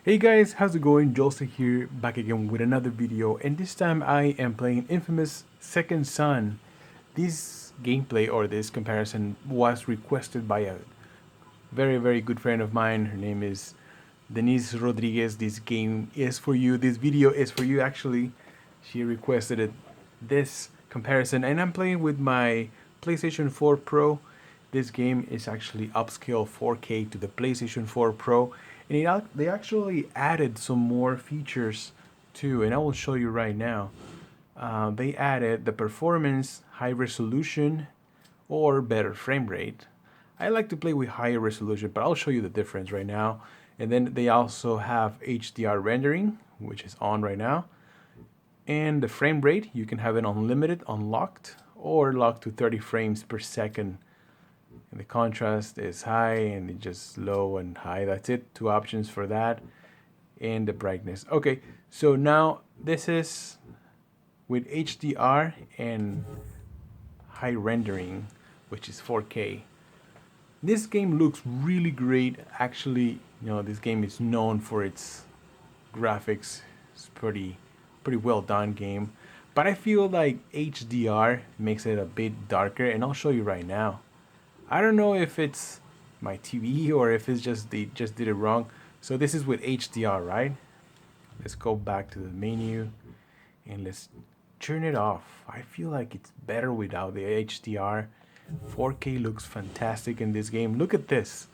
Hey guys, how's it going? Joseph here, back again with another video, and this time I am playing Infamous Second Son. This gameplay or this comparison was requested by a very good friend of mine. Her name is Denise Rodriguez. This game is for you. This video is for you actually. She requested it, this comparison, and I'm playing with my PlayStation 4 Pro. This game is actually upscale 4K to the PlayStation 4 Pro, and they actually added some more features too, and I will show you right now. They added the performance, high resolution, or better frame rate. I like to play with higher resolution, but I'll show you the difference right now. And then they also have HDR rendering, which is on right now. And the frame rate, you can have it unlimited, unlocked, or locked to 30 frames per second. And the contrast is high and it's just low and high. That's it. Two options for that. And the brightness. Okay, so now this is with HDR and high rendering, which is 4K. This game looks really great. Actually, this game is known for its graphics. It's pretty well done game. But I feel like HDR makes it a bit darker, and I'll show you right now. I don't know if it's my TV or if it's just they just did it wrong. So this is with HDR, right? Let's go back to the menu and let's turn it off. I feel like it's better without the HDR. 4K looks fantastic in this game. Look at this.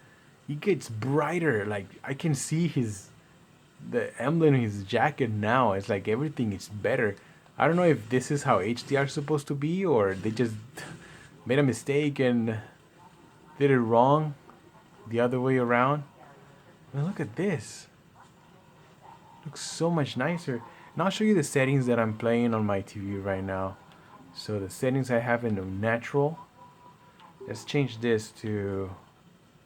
He gets brighter. Like I can see the emblem in his jacket now. It's like everything is better. I don't know if this is how HDR is supposed to be or they just made a mistake and did it wrong the other way around. I mean, look at this. Looks so much nicer. And I'll show you the settings that I'm playing on my TV right now. So the settings I have in the natural. Let's change this to,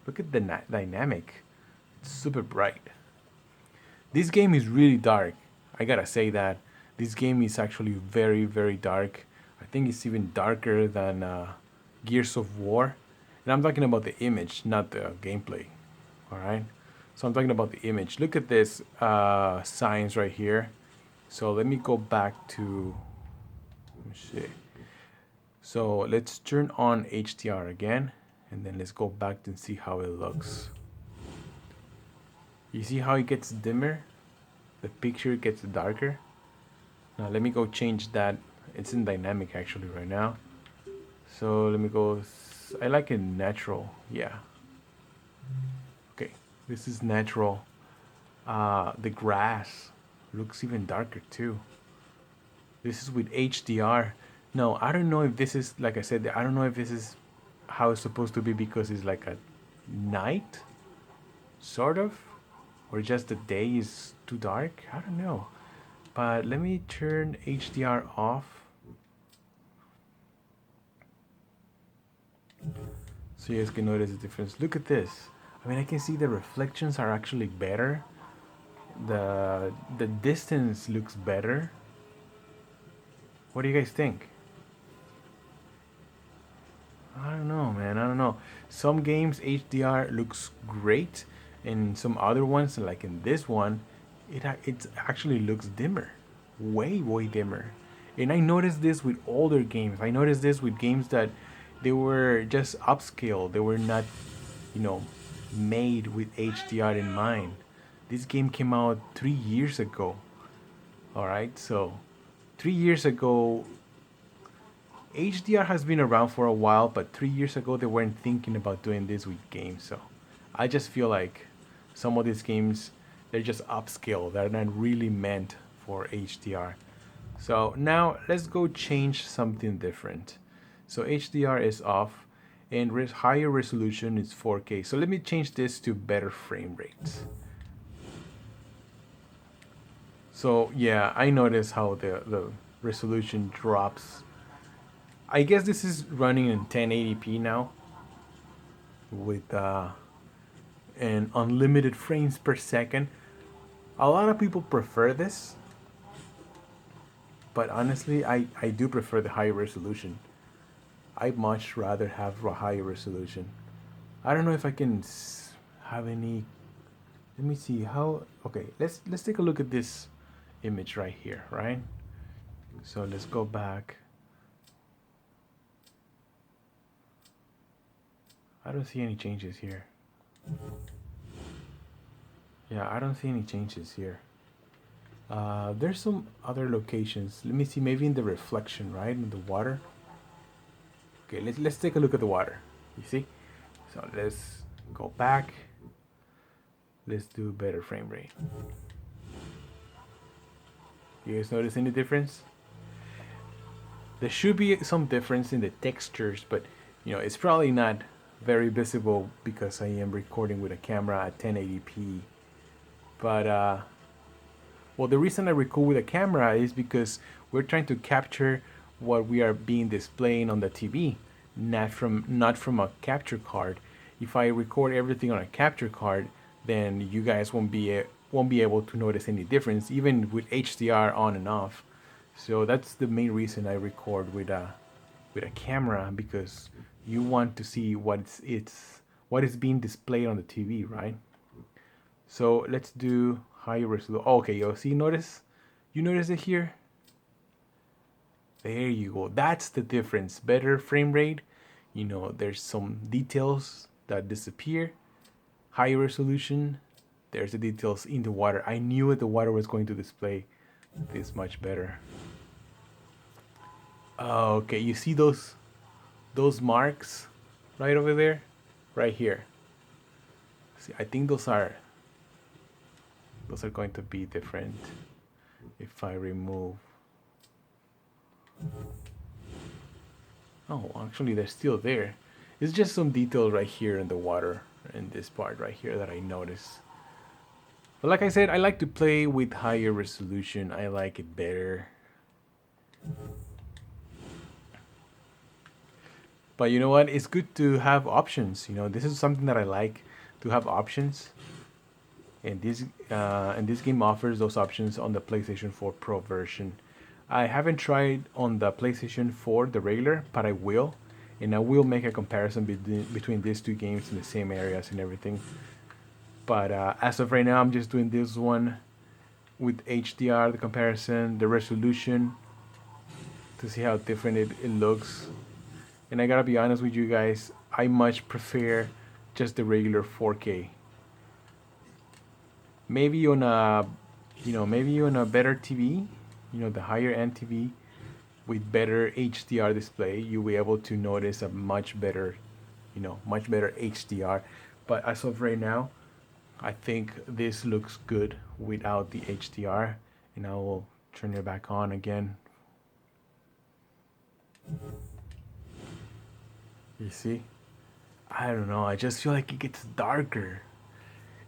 look at the dynamic. It's super bright. This game is really dark. I gotta say that. This game is actually very dark. I think it's even darker than Gears of War. And I'm talking about the image, not the gameplay. Alright? So I'm talking about the image. Look at this signs right here. So let me go back to, let me see. So let's turn on HDR again, and then let's go back and see how it looks. You see how it gets dimmer? The picture gets darker. Now let me go change that. It's in dynamic actually right now. So let me go, I like it natural, yeah. Okay, this is natural. The grass looks even darker too. This is with HDR. No, I don't know if this is, like I said, I don't know if this is how it's supposed to be because it's like a night, sort of, or just the day is too dark. I don't know. But let me turn HDR off. So you guys can notice the difference. Look at this. I mean, I can see the reflections are actually better. The distance looks better. What do you guys think? I don't know, man. I don't know. Some games HDR looks great, and some other ones, like in this one, it actually looks dimmer, way dimmer. And I noticed this with older games. I noticed this with games that they were just upscaled. They were not, made with HDR in mind. This game came out 3 years ago. All right, so 3 years ago, HDR has been around for a while, but 3 years ago they weren't thinking about doing this with games. So I just feel like some of these games, they're just upscale. They're not really meant for HDR. So now let's go change something different. So HDR is off and higher resolution is 4K. So let me change this to better frame rates. So yeah, I notice how the resolution drops. I guess this is running in 1080p now with an unlimited frames per second. A lot of people prefer this, but honestly, I do prefer the higher resolution. I'd much rather have a higher resolution. I don't know if I can have any. let me see how. Okay, let's take a look at this image right here, right? So let's go back. I don't see any changes here. Yeah, I don't see any changes here. There's some other locations. Let me see, maybe in the reflection, right? In the water. Okay, let's take a look at the water. You see? So let's go back. Let's do better frame rate. You guys notice any difference? There should be some difference in the textures, but you know, it's probably not very visible because I am recording with a camera at 1080p. But well, the reason I record with a camera is because we're trying to capture what we are being displaying on the TV, not from a capture card. If I record everything on a capture card, then you guys won't be able to notice any difference, even with HDR on and off. So that's the main reason I record with a camera, because you want to see what is being displayed on the TV, right? So let's do higher resolution. Okay, you see, you notice it here? There you go. That's the difference. Better frame rate. You know, there's some details that disappear. Higher resolution. There's the details in the water. I knew the water was going to display this much better. Okay, you see those marks right over there? Right here. See, I think those are going to be different if I remove. Oh, actually they're still there. It's just some detail right here in the water, in this part right here, that I noticed. But like I said, I like to play with higher resolution. I like it better. But you know what? It's good to have options. You know, this is something that I like, to have options. And this game offers those options on the PlayStation 4 Pro version. I haven't tried on the PlayStation 4, the regular, but I will. And I will make a comparison between these two games in the same areas and everything. But as of right now, I'm just doing this one with HDR, the comparison, the resolution, to see how different it looks. And I gotta be honest with you guys, I much prefer just the regular 4K. Maybe on a, maybe on a better TV, the higher end TV with better HDR display, you'll be able to notice a much better HDR. But as of right now, I think this looks good without the HDR, and I will turn it back on again. You see? I don't know, I just feel like it gets darker.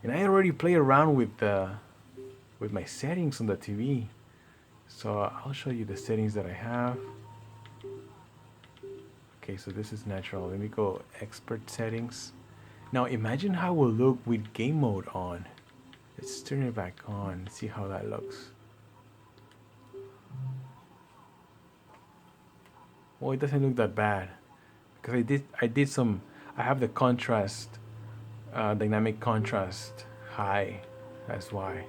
And I already play around with my settings on the TV. So I'll show you the settings that I have. Okay, so this is natural. Let me go expert settings. Now imagine how it will look with game mode on. Let's turn it back on, see how that looks. Well, it doesn't look that bad, because I have the contrast, dynamic contrast high. That's why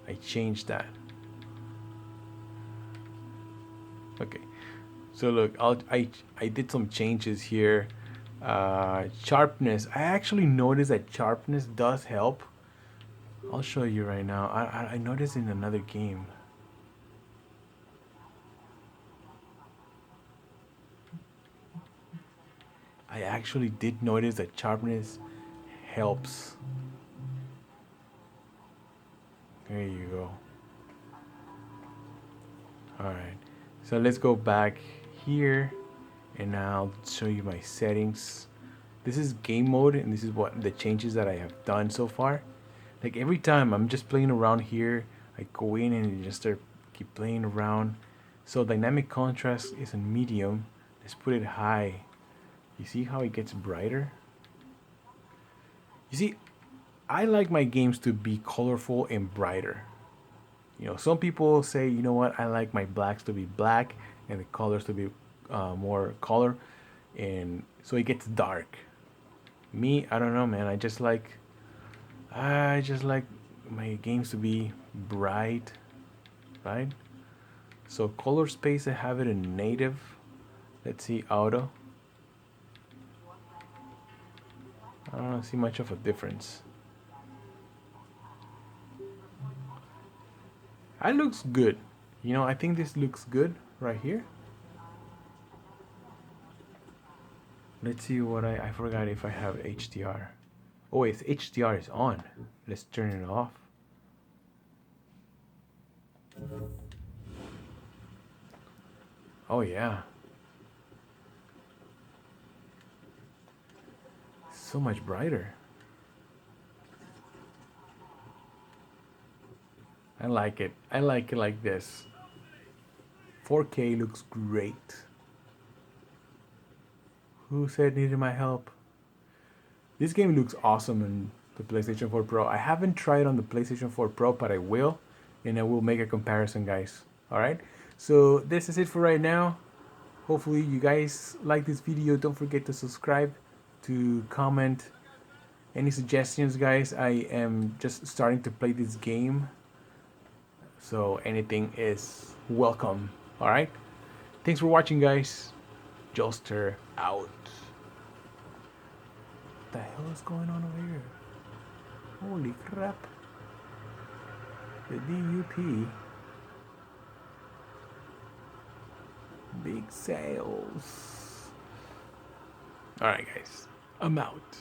I changed that. Okay, so look, I did some changes here. Sharpness, I actually noticed that sharpness does help. I'll show you right now. I noticed in another game. I actually did notice that sharpness helps. There you go. Alright, so let's go back here, and I'll show you my settings. This is game mode, and this is what the changes that I have done so far. Like every time I'm just playing around here, I go in and just keep playing around. So dynamic contrast is in medium. Let's put it high. You see how it gets brighter? You see, I like my games to be colorful and brighter. Some people say, you know what, I like my blacks to be black and the colors to be more color, and so it gets dark. Me, I don't know, man. I just like I just like my games to be bright, right? So color space, I have it in native. Let's see auto. I don't see much of a difference. That looks good. You know, I think this looks good right here. Let's see what I forgot if I have HDR. Oh wait, HDR is on. Let's turn it off. Oh yeah. So much brighter. I like it. I like it like this. 4K looks great. Who said needed my help? This game looks awesome in the PlayStation 4 Pro. I haven't tried on the PlayStation 4 Pro, but I will. And I will make a comparison, guys. Alright? So this is it for right now. Hopefully you guys like this video. Don't forget to subscribe, to comment. Any suggestions, guys? I am just starting to play this game. So anything is welcome. Alright? Thanks for watching, guys. Joster out. What the hell is going on over here? Holy crap. The DUP. Big sales. Alright, guys. I'm out.